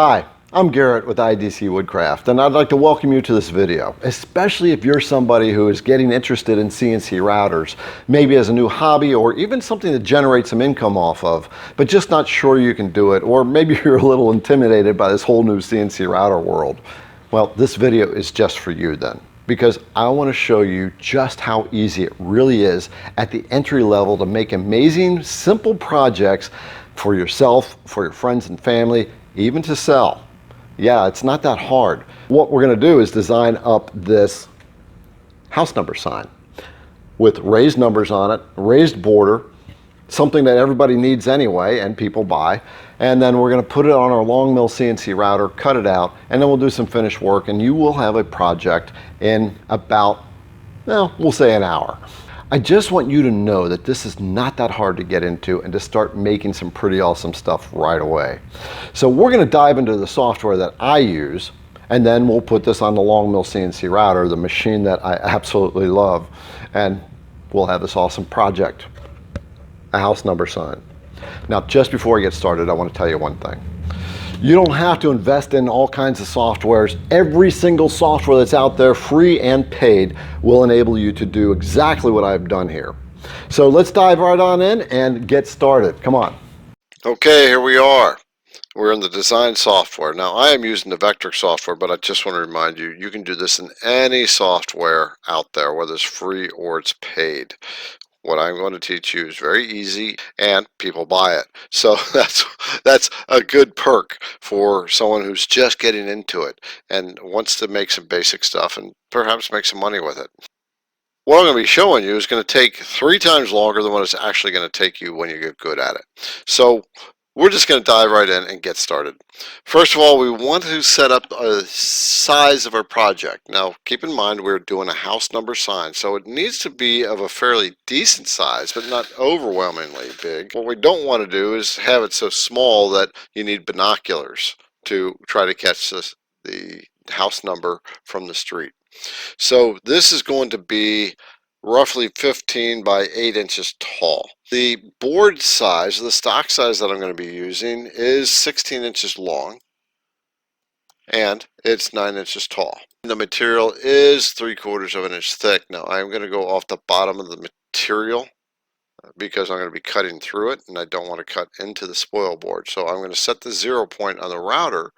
Hi, I'm Garrett with IDC Woodcraft, and I'd like to welcome you to this video, especially if you're somebody who is getting interested in CNC routers, maybe as a new hobby or even something to generate some income off of, but just not sure you can do it, or maybe you're a little intimidated by this whole new CNC router world. Well, this video is just for you then, because I want to show you just how easy it really is at the entry level to make amazing, simple projects for yourself, for your friends and family, even to sell. Yeah, it's not that hard. What we're going to do is design up this house number sign with raised numbers on it, raised border, something that everybody needs anyway and people buy. And then we're going to put it on our Longmill CNC router, cut it out, and then we'll do some finish work, and you will have a project in about, well, we'll say an hour. I just want you to know that this is not that hard to get into and to start making some pretty awesome stuff right away. So we're going to dive into the software that I use, and then we'll put this on the Longmill CNC router, the machine that I absolutely love, and we'll have this awesome project, a house number sign. Now, just before I get started, I want to tell you one thing. You don't have to invest in all kinds of softwares. Every single software that's out there, free and paid, will enable you to do exactly what I've done here. So let's dive right on in and get started. Come on. Okay, here we are. We're in the design software. Now, I am using the Vectric software, but I just want to remind you, you can do this in any software out there, whether it's free or it's paid. What I'm going to teach you is very easy and people buy it. So that's a good perk for someone who's just getting into it and wants to make some basic stuff and perhaps make some money with it. What I'm going to be showing you is going to take 3 times longer than what it's actually going to take you when you get good at it. So we're just going to dive right in and get started. First of all, we want to set up a size of our project. Now, keep in mind we're doing a house number sign, so it needs to be of a fairly decent size, but not overwhelmingly big. What we don't want to do is have it so small that you need binoculars to try to catch the house number from the street. So this is going to be roughly 15 by 8 inches tall. The board size, the stock size that I'm going to be using, is 16 inches long and it's 9 inches tall. The material is 3/4 of an inch thick. Now I'm going to go off the bottom of the material because I'm going to be cutting through it and I don't want to cut into the spoil board. So I'm going to set the 0 point on the router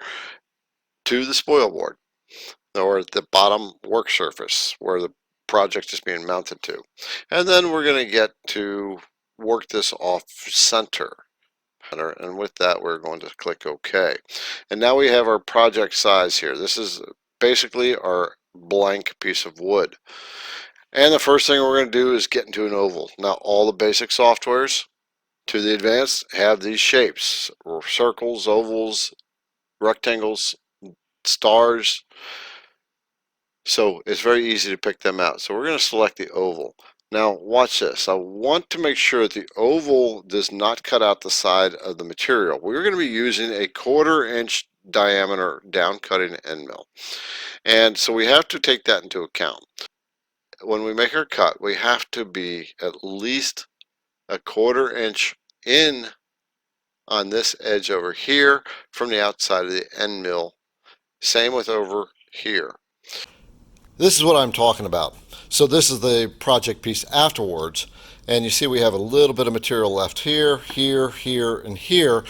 to the spoil board, or the bottom work surface where the project is being mounted to. And then we're going to get to work this off center. And with that, we're going to click OK. And now we have our project size here. This is basically our blank piece of wood. And the first thing we're going to do is get into an oval. Now, all the basic softwares to the advanced have these shapes: circles, ovals, rectangles, stars. So it's very easy to pick them out. So we're going to select the oval. Now watch this. I want to make sure that the oval does not cut out the side of the material. We're going to be using a 1/4 inch diameter down cutting end mill. And so we have to take that into account. When we make our cut, we have to be at least a 1/4 inch in on this edge over here from the outside of the end mill. Same with over here. This is what I'm talking about. So this is the project piece afterwards, and you see we have a little bit of material left here, here, here, and here.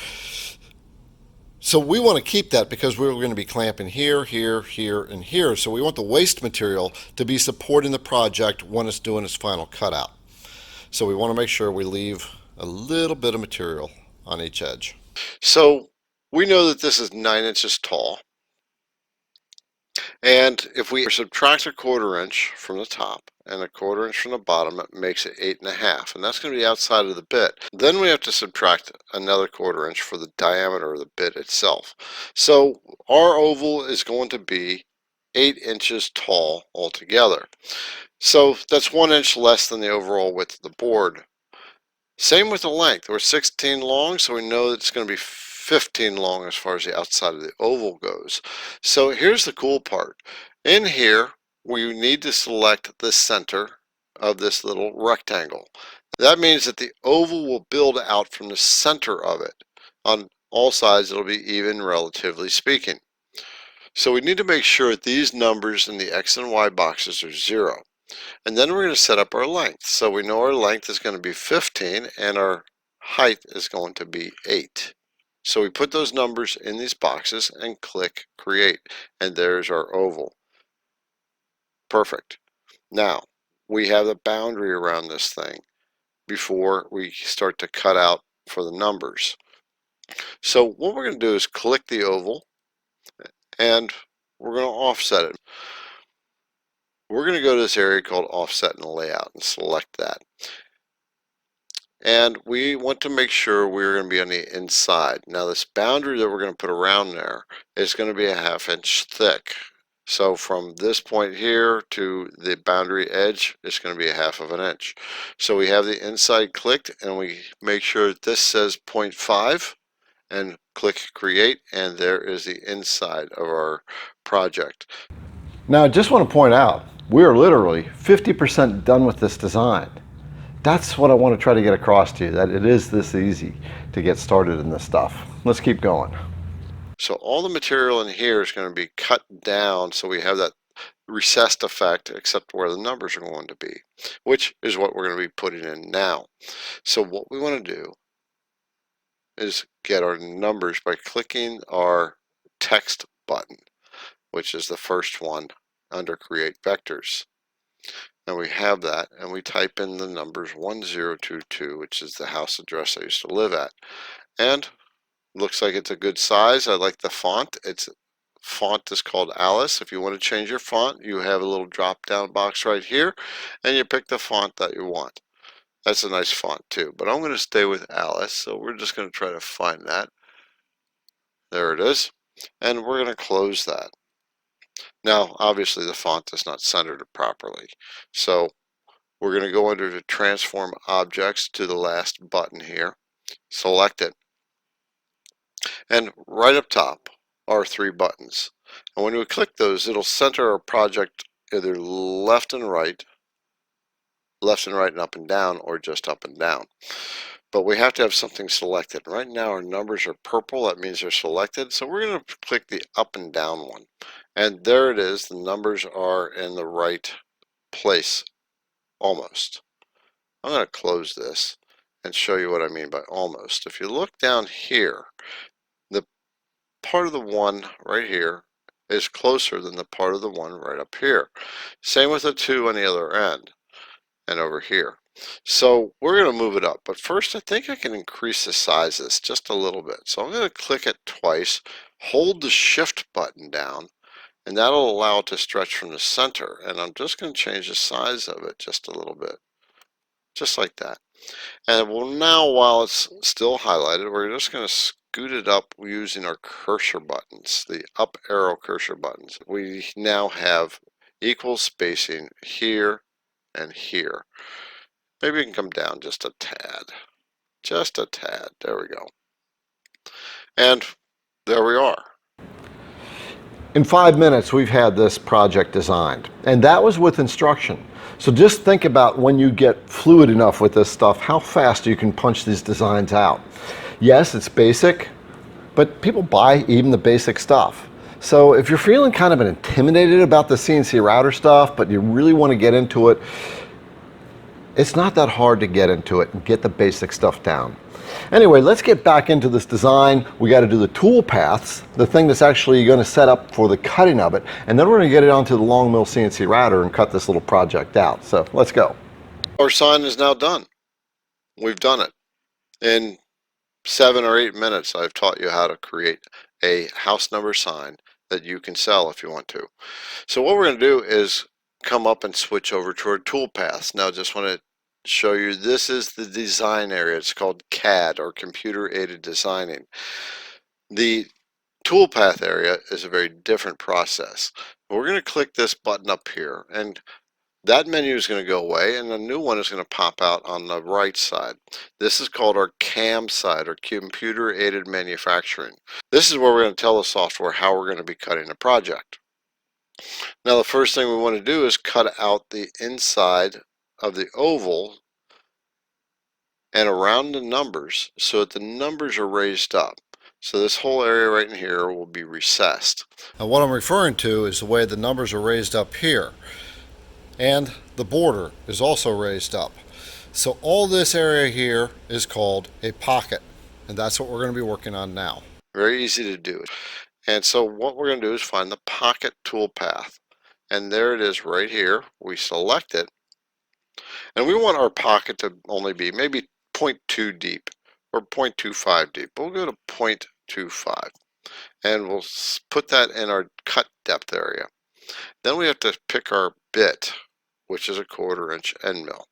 So we want to keep that because we're going to be clamping here, here, here, and here. So we want the waste material to be supporting the project when it's doing its final cutout. So we want to make sure we leave a little bit of material on each edge. So we know that this is 9 inches tall. And if we subtract a 1/4 inch from the top and a 1/4 inch from the bottom, it makes it 8.5, and that's going to be outside of the bit. Then we have to subtract another 1/4 inch for the diameter of the bit itself. So our oval is going to be 8 inches tall altogether. So that's 1 inch less than the overall width of the board. Same with the length. We're 16 long, so we know that it's going to be 15 long as far as the outside of the oval goes. So here's the cool part. In here, we need to select the center of this little rectangle. That means that the oval will build out from the center of it on all sides it'll be even, relatively speaking. So we need to make sure that these numbers in the X and Y boxes are 0. And then we're going to set up our length. So we know our length is going to be 15 and our height is going to be 8. So we put those numbers in these boxes and click Create. And there's our oval. Perfect. Now, we have the boundary around this thing before we start to cut out for the numbers. So what we're going to do is click the oval and we're going to offset it. We're going to go to this area called Offset and Layout and select that. And we want to make sure we're going to be on the inside. Now this boundary that we're going to put around there is going to be a 1/2 inch thick. So from this point here to the boundary edge, it's going to be a 1/2 inch. So we have the inside clicked and we make sure that this says 0.5 and click Create, and there is the inside of our project. Now I just want to point out, we are literally 50% done with this design. That's what I want to try to get across to you, that it is this easy to get started in this stuff. Let's keep going. So all the material in here is going to be cut down so we have that recessed effect except where the numbers are going to be, which is what we're going to be putting in now. So what we want to do is get our numbers by clicking our text button, which is the first one under Create Vectors. And we have that, and we type in the numbers 1022, which is the house address I used to live at. And looks like it's a good size. I like the font. Its font is called Alice. If you want to change your font, you have a little drop down box right here, and you pick the font that you want. That's a nice font too, but I'm going to stay with Alice, so we're just going to try to find that. There it is, and we're going to close that. Now, obviously the font is not centered properly, so we're going to go under the Transform Objects to the last button here, select it, and right up top are 3 buttons. And when we click those, it'll center our project either left and right and up and down, or just up and down. But we have to have something selected. Right now our numbers are purple, that means they're selected, so we're going to click the up and down one. And there it is, the numbers are in the right place, almost. I'm going to close this and show you what I mean by almost. If you look down here, the part of the one right here is closer than the part of the one right up here. Same with the 2 on the other end and over here. So we're going to move it up, but first I think I can increase the size of this just a little bit. So I'm going to click it twice, hold the Shift button down, and that'll allow it to stretch from the center. And I'm just going to change the size of it just a little bit, just like that. And well, now while it's still highlighted, we're just going to scoot it up using our cursor buttons, the up arrow cursor buttons. We now have equal spacing here and here. Maybe we can come down just a tad. Just a tad. There we go. And there we are. In 5 minutes, we've had this project designed, and that was with instruction. So just think about when you get fluid enough with this stuff, how fast you can punch these designs out. Yes, it's basic, but people buy even the basic stuff. So if you're feeling kind of intimidated about the CNC router stuff, but you really want to get into it, it's not that hard to get into it and get the basic stuff down. Anyway, let's get back into this design. We got to do the tool paths, the thing that's actually going to set up for the cutting of it, and then we're going to get it onto the Longmill CNC router and cut this little project out. So let's go. Our sign is now done. We've done it. In 7 or 8 minutes, I've taught you how to create a house number sign that you can sell if you want to. So what we're going to do is come up and switch over to our tool paths. Now I just want to show you, this is the design area. It's called CAD, or computer aided designing. The toolpath area is a very different process. We're going to click this button up here, and that menu is going to go away, and a new one is going to pop out on the right side. This is called our CAM side, or computer aided manufacturing. This is where we're going to tell the software how we're going to be cutting a project. Now the first thing we want to do is cut out the inside of the oval and around the numbers so that the numbers are raised up. So this whole area right in here will be recessed. And what I'm referring to is the way the numbers are raised up here. And the border is also raised up. So all this area here is called a pocket. And that's what we're going to be working on now. Very easy to do. And so what we're going to do is find the pocket toolpath. And there it is right here. We select it. And we want our pocket to only be maybe 0.2 deep or 0.25 deep. We'll go to 0.25. And we'll put that in our cut depth area. Then we have to pick our bit, which is a 1/4 inch end mill.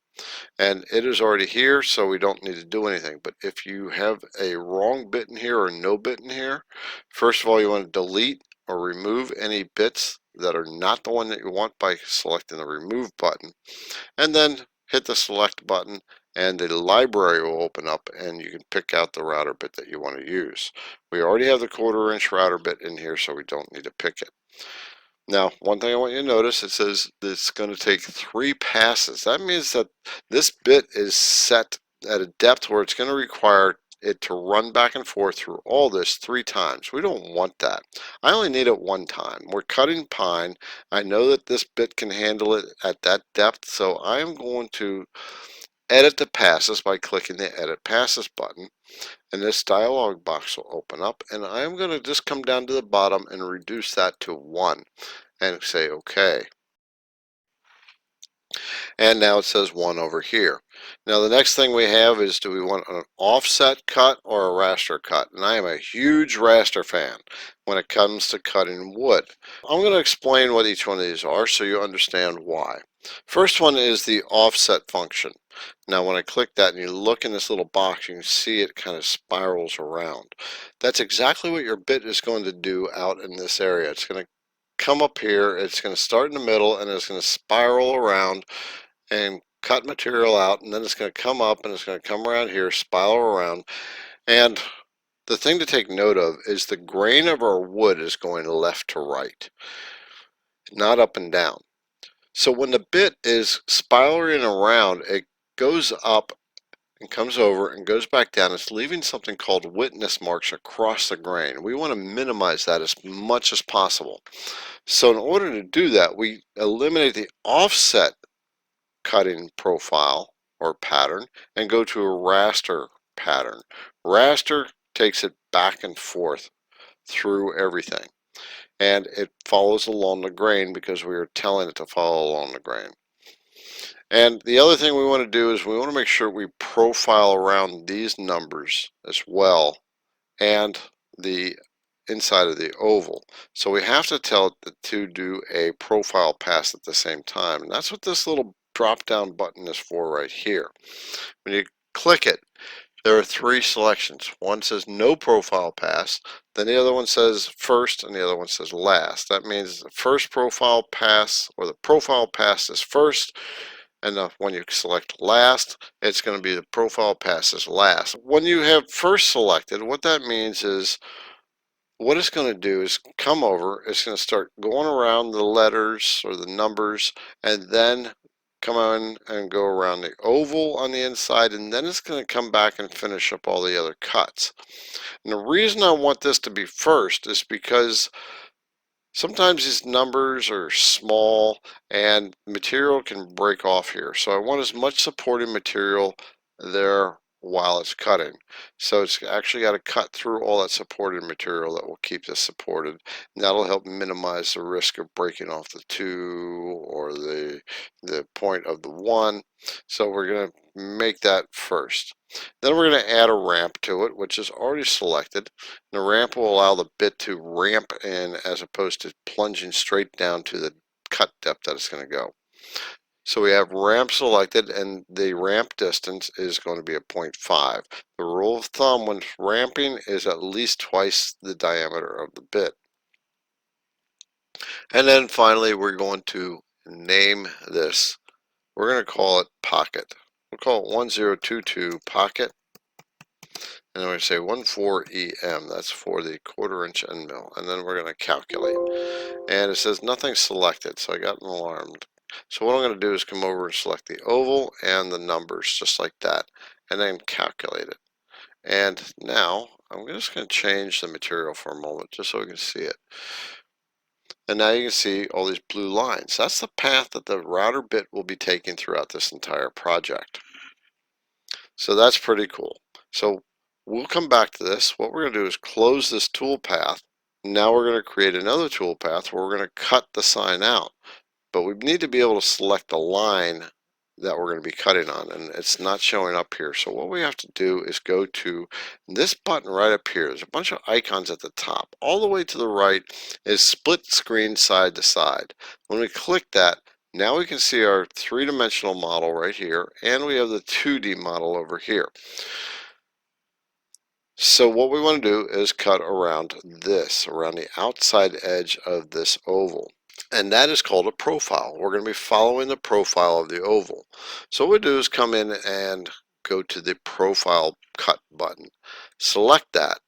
And it is already here, so we don't need to do anything. But if you have a wrong bit in here or no bit in here, first of all, you want to delete or remove any bits that are not the one that you want by selecting the remove button. And then hit the select button and the library will open up and you can pick out the router bit that you want to use. We already have the 1/4 inch router bit in here, so we don't need to pick it. Now, one thing I want you to notice, it says it's going to take 3 passes. That means that this bit is set at a depth where it's going to require it to run back and forth through all this 3 times. We don't want that. I only need it 1 time. We're cutting pine. I know that this bit can handle it at that depth, so I am going to edit the passes by clicking the Edit Passes button. And this dialog box will open up, and I'm going to just come down to the bottom and reduce that to 1 and say OK. And now it says 1 over here. Now the next thing we have is, do we want an offset cut or a raster cut? And I am a huge raster fan when it comes to cutting wood. I'm going to explain what each one of these are so you understand why. First one is the offset function. Now when I click that and you look in this little box, you can see it kind of spirals around. That's exactly what your bit is going to do out in this area. It's going to come up here, it's going to start in the middle and it's going to spiral around and cut material out, and then it's going to come up and it's going to come around here, spiral around. And the thing to take note of is the grain of our wood is going left to right, not up and down. So when the bit is spiraling around, it goes up and comes over and goes back down. It's leaving something called witness marks across the grain. We want to minimize that as much as possible. So in order to do that, we eliminate the offset cutting profile or pattern and go to a raster pattern. Raster takes it back and forth through everything, and it follows along the grain because we are telling it to follow along the grain. And the other thing we want to do is we want to make sure we profile around these numbers as well and the inside of the oval. So we have to tell it to do a profile pass at the same time. And that's what this little drop down button is for right here. When you click it, there are 3 selections. One says no profile pass, then the other one says first, and the other one says last. That means the first profile pass, or the profile pass, is first, and when you select last, it's going to be the profile pass is last. When you have first selected, what that means is what it's going to do is come over, it's going to start going around the letters or the numbers, and then come on and go around the oval on the inside, and then it's going to come back and finish up all the other cuts. And the reason I want this to be first is because sometimes these numbers are small and material can break off here. So I want as much supporting material there while it's cutting. So it's actually got to cut through all that supported material that will keep this supported. And that'll help minimize the risk of breaking off the 2 or the point of the 1. So we're going to make that first. Then we're going to add a ramp to it, which is already selected. The ramp will allow the bit to ramp in as opposed to plunging straight down to the cut depth that it's going to go. So we have ramp selected, and the ramp distance is going to be a 0.5. The rule of thumb when ramping is at least twice the diameter of the bit. And then finally we're going to name this. We're going to call it pocket. We'll call it 1022 pocket. And then we're going to say 14EM. That's for the 1/4 inch end mill. And then we're going to calculate. And it says nothing selected, so I got alarmed. So what I'm going to do is come over and select the oval and the numbers just like that, and then calculate it. And now I'm just going to change the material for a moment just so we can see it. And now you can see all these blue lines. That's the path that the router bit will be taking throughout this entire project. So that's pretty cool. So we'll come back to this. What we're going to do is close this toolpath. Now we're going to create another toolpath where we're going to cut the sign out. But we need to be able to select the line that we're going to be cutting on, and it's not showing up here. So what we have to do is go to this button right up here. There's a bunch of icons at the top. All the way to the right is split screen side to side. When we click that, now we can see our three-dimensional model right here, and we have the 2D model over here. So what we want to do is cut around this, around the outside edge of this oval. And that is called a profile. We're going to be following the profile of the oval. So what we do is come in and go to the profile cut button. Select that.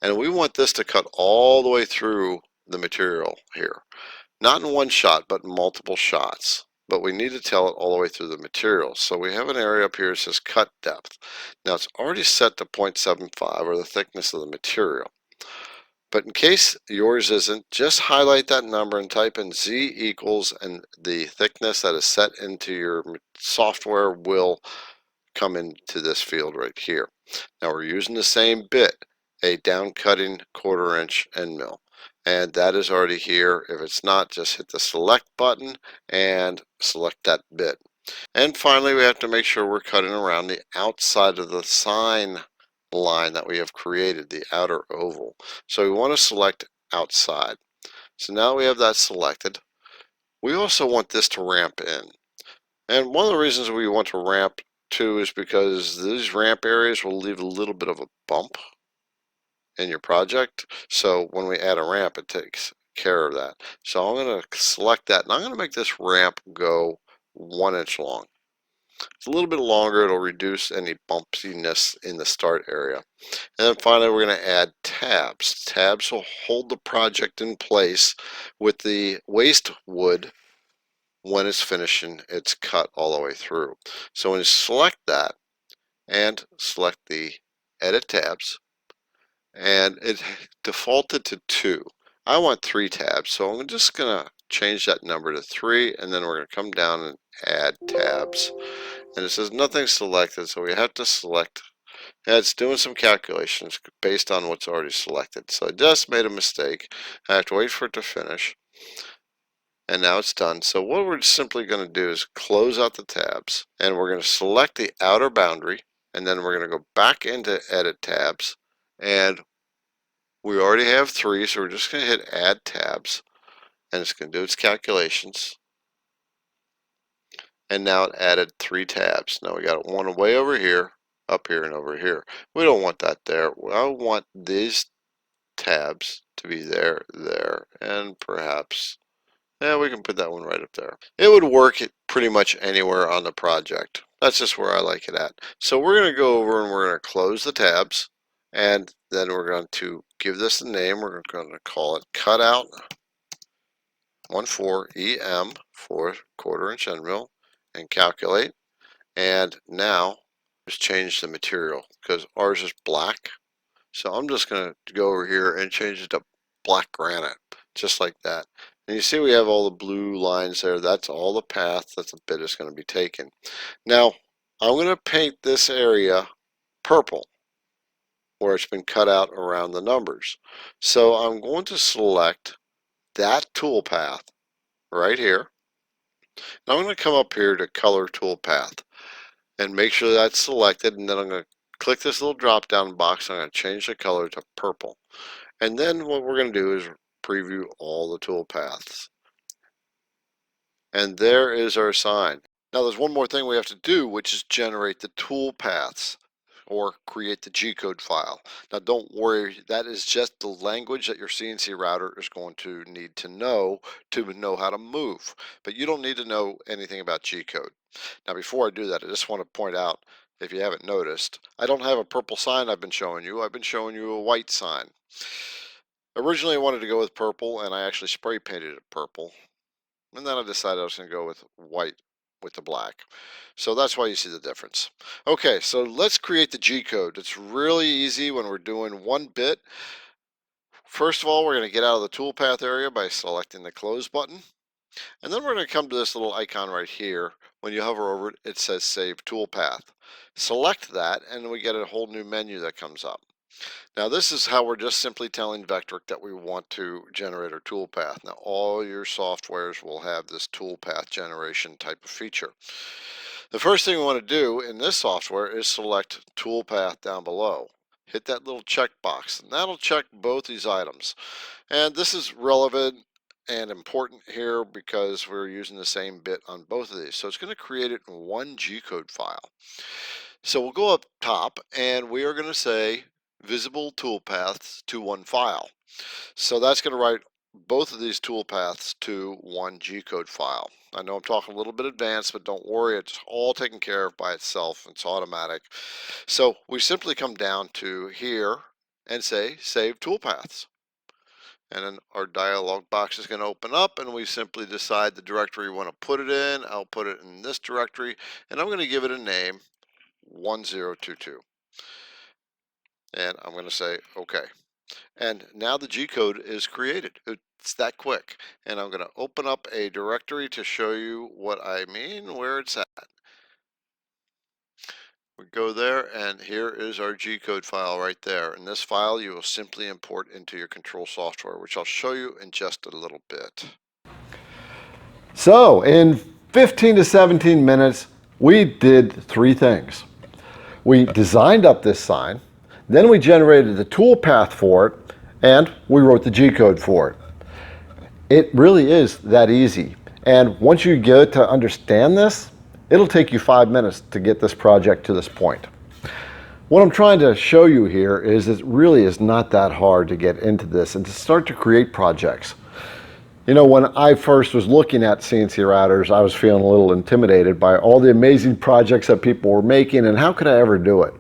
And we want this to cut all the way through the material here. Not in one shot, but in multiple shots. But we need to tell it all the way through the material. So we have an area up here that says cut depth. Now it's already set to 0.75, or the thickness of the material. But in case yours isn't, just highlight that number and type in Z equals, and the thickness that is set into your software will come into this field right here. Now we're using the same bit, a down cutting 1/4 inch end mill. And that is already here. If it's not, just hit the select button and select that bit. And finally, we have to make sure we're cutting around the outside of the sign line that we have created, the outer oval. So we want to select outside. So now we have that selected. We also want this to ramp in. And one of the reasons we want to ramp too is because these ramp areas will leave a little bit of a bump in your project. So when we add a ramp, it takes care of that. So I'm going to select that, and I'm going to make this ramp go 1 inch long. It's a little bit longer. It'll reduce any bumpiness in the start area. And then finally, we're going to add tabs. Tabs will hold the project in place with the waste wood when it's finishing its cut all the way through. So when you select that and select the edit tabs, and it defaulted to 2. I want 3 tabs, so I'm just going to change that number to 3, and then we're going to come down and add tabs. And it says nothing selected, so we have to select. And it's doing some calculations based on what's already selected. So I just made a mistake. I have to wait for it to finish. And now it's done. So what we're simply going to do is close out the tabs, and we're going to select the outer boundary, and then we're going to go back into edit tabs, and we already have 3, so we're just going to hit add tabs, and it's going to do its calculations. And now it added 3 tabs. Now we got one way over here, up here, and over here. We don't want that there. I want these tabs to be there, there, and perhaps, yeah, we can put that one right up there. It would work pretty much anywhere on the project. That's just where I like it at. So we're going to go over and we're going to close the tabs, and then we're going to give this a name. We're going to call it Cutout 14 EM for 1/4 inch end mill, and calculate. And now just change the material because ours is black. So I'm just going to go over here and change it to black granite, just like that. And you see we have all the blue lines there. That's all the path that the bit is going to be taken. Now I'm going to paint this area purple where it's been cut out around the numbers. So I'm going to select that toolpath right here. Now I'm going to come up here to color toolpath and make sure that's selected, and then I'm going to click this little drop down box. I'm going to change the color to purple, and then what we're going to do is preview all the toolpaths, and there is our sign. Now there's one more thing we have to do, which is generate the toolpaths or create the G-code file. Now don't worry, that is just the language that your CNC router is going to need to know how to move, but you don't need to know anything about G-code. Now before I do that, I just want to point out, if you haven't noticed, I don't have a purple sign I've been showing you. I've been showing you a white sign. Originally I wanted to go with purple, and I actually spray painted it purple, and then I decided I was going to go with white with the black. So that's why you see the difference. Okay, so let's create the G code. It's really easy when we're doing one bit. First of all, we're going to get out of the toolpath area by selecting the close button. And then we're going to come to this little icon right here. When you hover over it, it says Save Toolpath. Select that, and we get a whole new menu that comes up. Now this is how we're just simply telling Vectric that we want to generate our toolpath. Now all your softwares will have this toolpath generation type of feature. The first thing we want to do in this software is select toolpath down below. Hit that little checkbox, and that'll check both these items. And this is relevant and important here because we're using the same bit on both of these. So it's going to create it in one G-code file. So we'll go up top and we are going to say visible toolpaths to one file. So that's going to write both of these toolpaths to one G-code file. I know I'm talking a little bit advanced, but don't worry, it's all taken care of by itself. It's automatic. So we simply come down to here and say Save Toolpaths. And then our dialog box is going to open up and we simply decide the directory we want to put it in. I'll put it in this directory and I'm going to give it a name 1022. And I'm going to say OK. And now the G code is created. It's that quick. And I'm going to open up a directory to show you what I mean, where it's at. We go there and here is our G code file right there. In this file you will simply import into your control software, which I'll show you in just a little bit. So in 15 to 17 minutes, we did three things. We designed up this sign, then we generated the toolpath for it, and we wrote the G code for it. It really is that easy. And once you get to understand this, it'll take you 5 minutes to get this project to this point. What I'm trying to show you here is it really is not that hard to get into this and to start to create projects. You know, when I first was looking at CNC routers, I was feeling a little intimidated by all the amazing projects that people were making and how could I ever do it?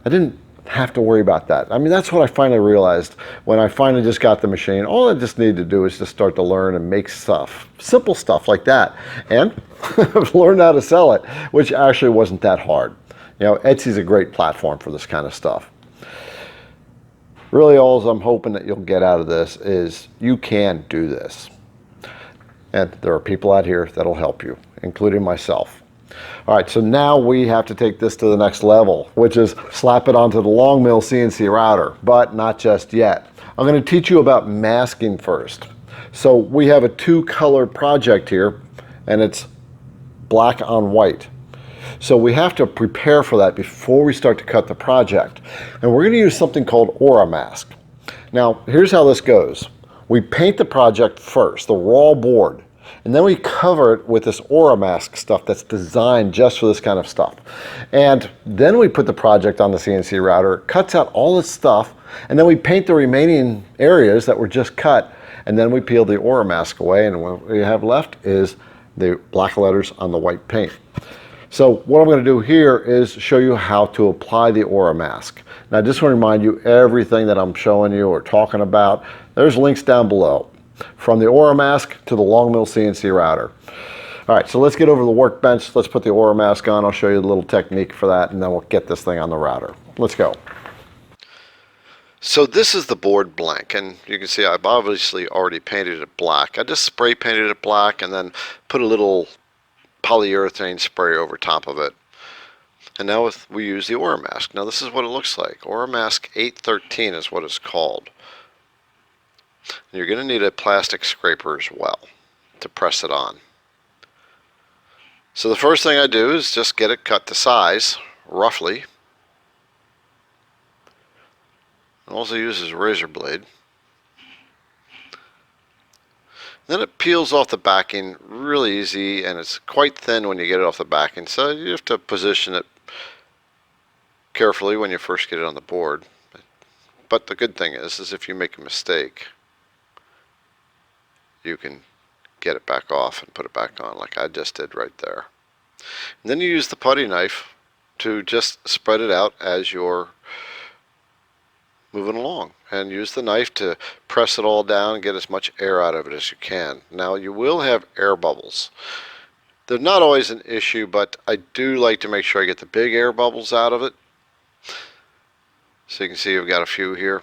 I didn't have to worry about that. I mean, that's what I finally realized when I finally just got the machine. All I just needed to do is just start to learn and make stuff, simple stuff like that. And I've learned how to sell it, which actually wasn't that hard. You know, Etsy's a great platform for this kind of stuff. Really, all I'm hoping that you'll get out of this is you can do this. And there are people out here that'll help you, including myself. All right, so now we have to take this to the next level, which is slap it onto the Longmill CNC router, but not just yet. I'm going to teach you about masking first. So we have a two-color project here, and it's black on white. So we have to prepare for that before we start to cut the project. And we're going to use something called Oramaxk. Now, here's how this goes. We paint the project first, the raw board, and then we cover it with this Oramaxk stuff that's designed just for this kind of stuff. And then we put the project on the CNC router, cuts out all this stuff, and then we paint the remaining areas that were just cut, and then we peel the Oramaxk away, and what we have left is the black letters on the white paint. So what I'm going to do here is show you how to apply the Oramaxk. Now I just want to remind you, everything that I'm showing you or talking about, there's links down below. From the Oramaxk to the Longmill CNC router. All right, so let's get over the workbench. Let's put the Oramaxk on. I'll show you the little technique for that, and then we'll get this thing on the router. Let's go. So this is the board blank, and you can see I've obviously already painted it black. I just spray painted it black and then put a little polyurethane spray over top of it. And now we use the Oramaxk. Now this is what it looks like. Oramaxk 813 is what it's called. You're going to need a plastic scraper as well to press it on. So the first thing I do is just get it cut to size, roughly. And also use is a razor blade. Then it peels off the backing really easy, and it's quite thin when you get it off the backing, so you have to position it carefully when you first get it on the board. But the good thing is if you make a mistake, you can get it back off and put it back on like I just did right there. And then you use the putty knife to just spread it out as you're moving along, and use the knife to press it all down and get as much air out of it as you can. Now you will have air bubbles. They're not always an issue, but I do like to make sure I get the big air bubbles out of it. So you can see I've got a few here.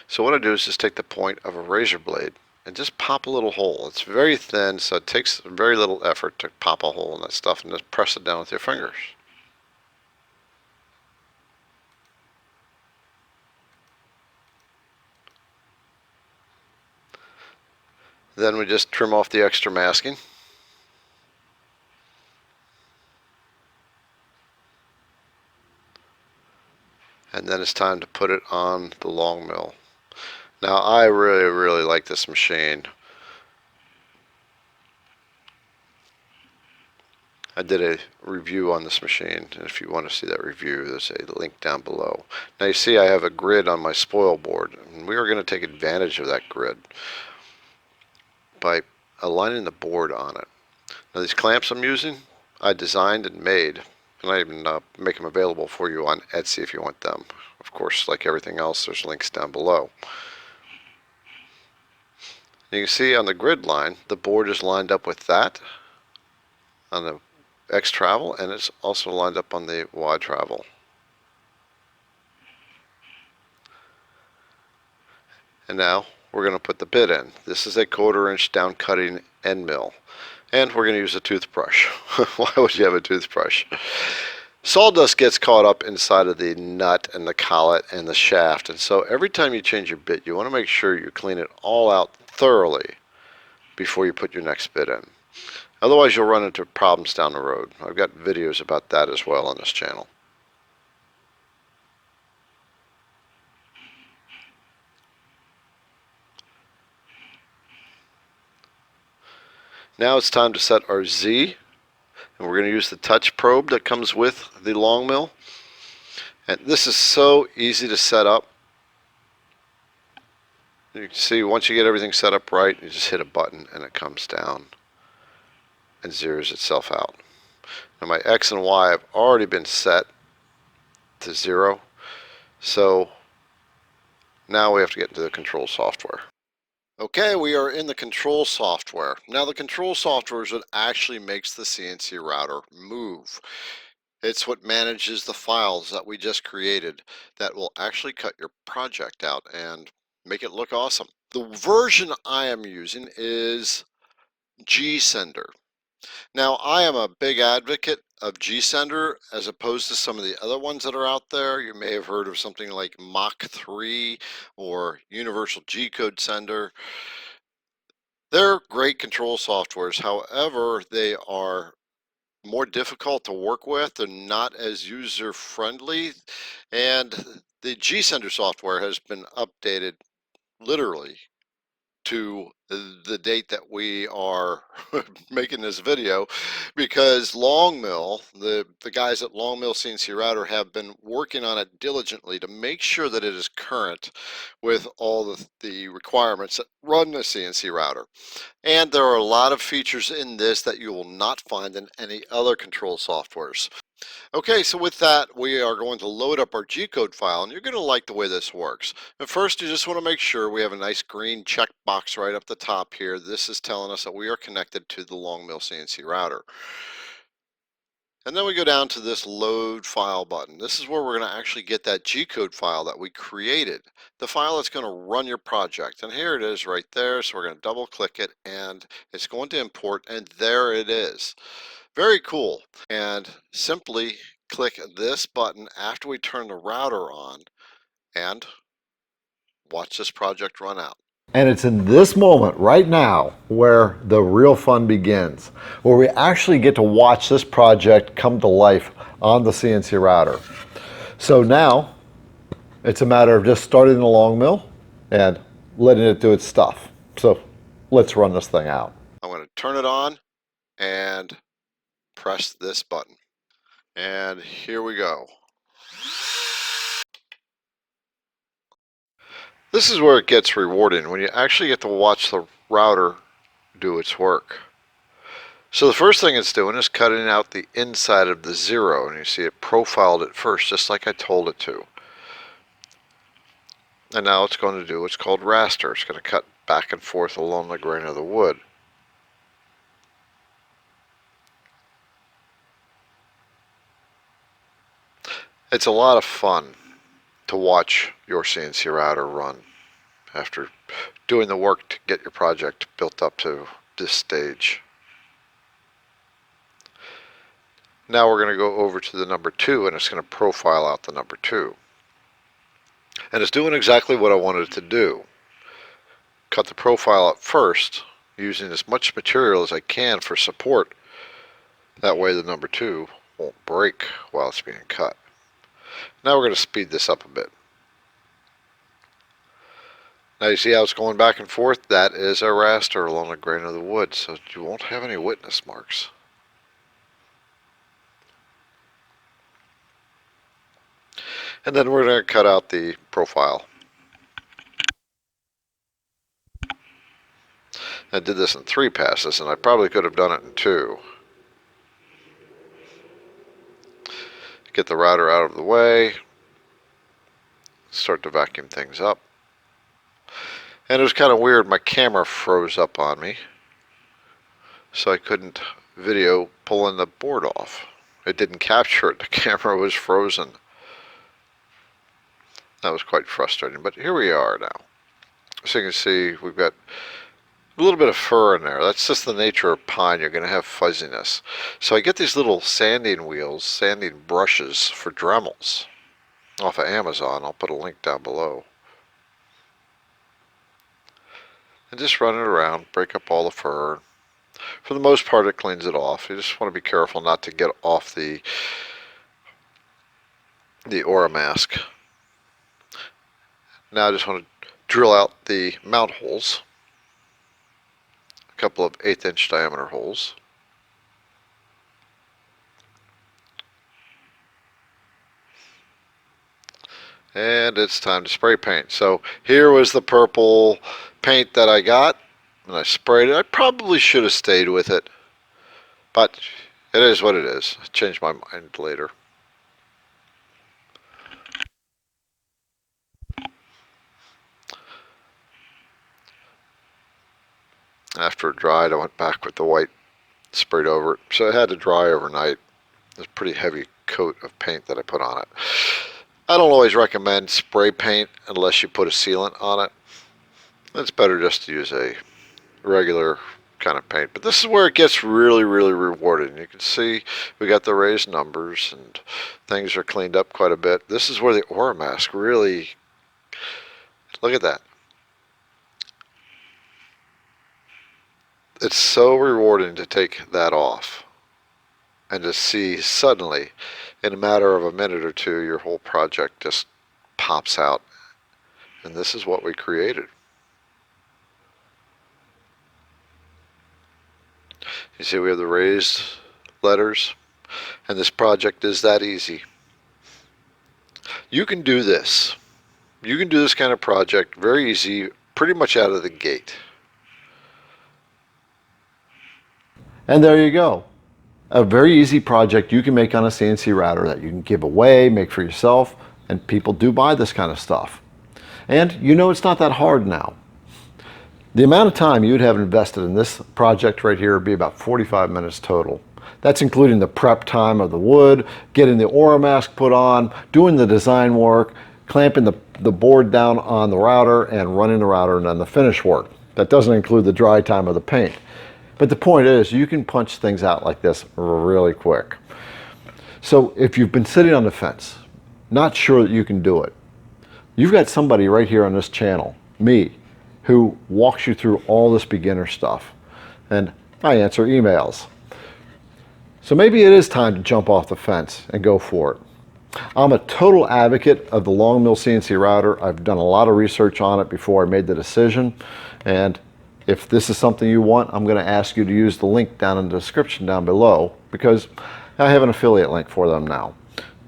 So what I do is just take the point of a razor blade and just pop a little hole. It's very thin, so it takes very little effort to pop a hole in that stuff, and just press it down with your fingers. Then we just trim off the extra masking. And then it's time to put it on the Longmill. Now I really like this machine. I did a review on this machine, and if you want to see that review, there's a link down below. Now you see I have a grid on my spoil board, and we are going to take advantage of that grid by aligning the board on it. Now these clamps I'm using, I designed and made, and I even make them available for you on Etsy if you want them. Of course, like everything else, there's links down below. You can see on the grid line, the board is lined up with that on the X travel, and it's also lined up on the Y travel. And now we're going to put the bit in. This is a 1/4 inch down cutting end mill, and we're going to use a toothbrush. Why would you have a toothbrush? Sawdust gets caught up inside of the nut and the collet and the shaft, and so every time you change your bit, you want to make sure you clean it all out thoroughly before you put your next bit in. Otherwise, you'll run into problems down the road. I've got videos about that as well on this channel. Now it's time to set our Z, and we're going to use the touch probe that comes with the Longmill. And this is so easy to set up. You can see once you get everything set up right, you just hit a button and it comes down and zeroes itself out. Now my X and Y have already been set to 0, so now we have to get into the control software. Okay, we are in the control software. Now the control software is what actually makes the CNC router move. It's what manages the files that we just created that will actually cut your project out and make it look awesome. The version I am using is gSender. Now, I am a big advocate of gSender as opposed to some of the other ones that are out there. You may have heard of something like Mach 3 or Universal G-Code Sender. They're great control softwares. However, they are more difficult to work with. They're not as user friendly. And the gSender software has been updated literally to the date that we are making this video, because Longmill, the guys at Longmill CNC Router have been working on it diligently to make sure that it is current with all the requirements that run the CNC router. And there are a lot of features in this that you will not find in any other control softwares. Okay, so with that, we are going to load up our G-code file, and you're going to like the way this works. And first, you just want to make sure we have a nice green check box right up the top here. This is telling us that we are connected to the Longmill CNC router. And then we go down to this load file button. This is where we're going to actually get that G-code file that we created, the file that's going to run your project. And here it is right there. So we're going to double click it, and it's going to import, and there it is. Very cool. And simply click this button after we turn the router on and watch this project run out. And it's in this moment right now where the real fun begins, where we actually get to watch this project come to life on the CNC router. So now it's a matter of just starting the Longmill and letting it do its stuff. So let's run this thing out. I'm going to turn it on and press this button. And here we go. This is where it gets rewarding, when you actually get to watch the router do its work. So the first thing it's doing is cutting out the inside of the 0, and you see it profiled it first, just like I told it to. And now it's going to do what's called raster. It's going to cut back and forth along the grain of the wood. It's a lot of fun to watch your CNC router run after doing the work to get your project built up to this stage. Now we're going to go over to the number 2, and it's going to profile out the number 2. And it's doing exactly what I wanted it to do. Cut the profile up first, using as much material as I can for support. That way the number 2 won't break while it's being cut. Now we're going to speed this up a bit. Now you see how it's going back and forth? That is a raster along the grain of the wood, so you won't have any witness marks. And then we're going to cut out the profile. I did this in 3 passes, and I probably could have done it in 2. Get the router out of the way, start to vacuum things up. And it was kind of weird, my camera froze up on me, so I couldn't video pulling the board off. It didn't capture it, the camera was frozen. That was quite frustrating, but here we are now. So you can see we've got a little bit of fur in there. That's just the nature of pine. You're going to have fuzziness. So I get these little sanding wheels, sanding brushes for Dremels off of Amazon. I'll put a link down below. And just run it around, break up all the fur. For the most part, it cleans it off. You just want to be careful not to get off the Oramaxk. Now I just want to drill out the mount holes. A couple of 1/8 inch diameter holes. And it's time to spray paint. So here was the purple paint that I got, and I sprayed it. I probably should have stayed with it, but it is what it is. I changed my mind later. After it dried, I went back with the white, sprayed over it. So it had to dry overnight. It's a pretty heavy coat of paint that I put on it. I don't always recommend spray paint unless you put a sealant on it. It's better just to use a regular kind of paint. But this is where it gets really, really rewarding. You can see we got the raised numbers and things are cleaned up quite a bit. This is where the Oramaxk really, look at that. It's so rewarding to take that off and to see suddenly, in a matter of a minute or two, your whole project just pops out. And this is what we created. You see we have the raised letters, and this project is that easy. You can do this. You can do this kind of project very easy, pretty much out of the gate. And there you go. A very easy project you can make on a CNC router that you can give away, make for yourself, and people do buy this kind of stuff. And you know it's not that hard now. The amount of time you'd have invested in this project right here would be about 45 minutes total. That's including the prep time of the wood, getting the Oramaxk put on, doing the design work, clamping the board down on the router, and running the router, and then the finish work. That doesn't include the dry time of the paint. But the point is, you can punch things out like this really quick. So if you've been sitting on the fence, not sure that you can do it, you've got somebody right here on this channel, me, who walks you through all this beginner stuff. And I answer emails. So maybe it is time to jump off the fence and go for it. I'm a total advocate of the Longmill CNC router. I've done a lot of research on it before I made the decision. And if this is something you want, I'm going to ask you to use the link down in the description down below, because I have an affiliate link for them now.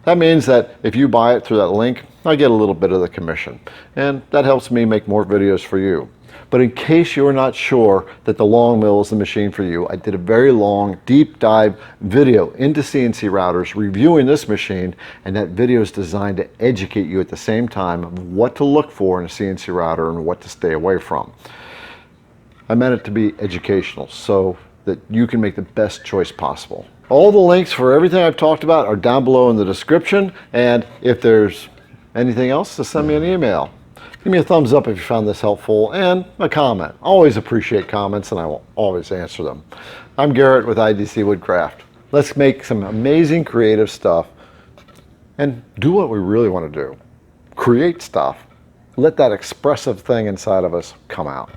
That means that if you buy it through that link, I get a little bit of the commission, and that helps me make more videos for you. But in case you're not sure that the Longmill is the machine for you, I did a very long, deep dive video into CNC routers reviewing this machine, and that video is designed to educate you at the same time of what to look for in a CNC router and what to stay away from. I meant it to be educational, so that you can make the best choice possible. All the links for everything I've talked about are down below in the description, and if there's anything else, just send me an email. Give me a thumbs up if you found this helpful, and a comment. Always appreciate comments, and I will always answer them. I'm Garrett with IDC Woodcraft. Let's make some amazing creative stuff and do what we really want to do. Create stuff. Let that expressive thing inside of us come out.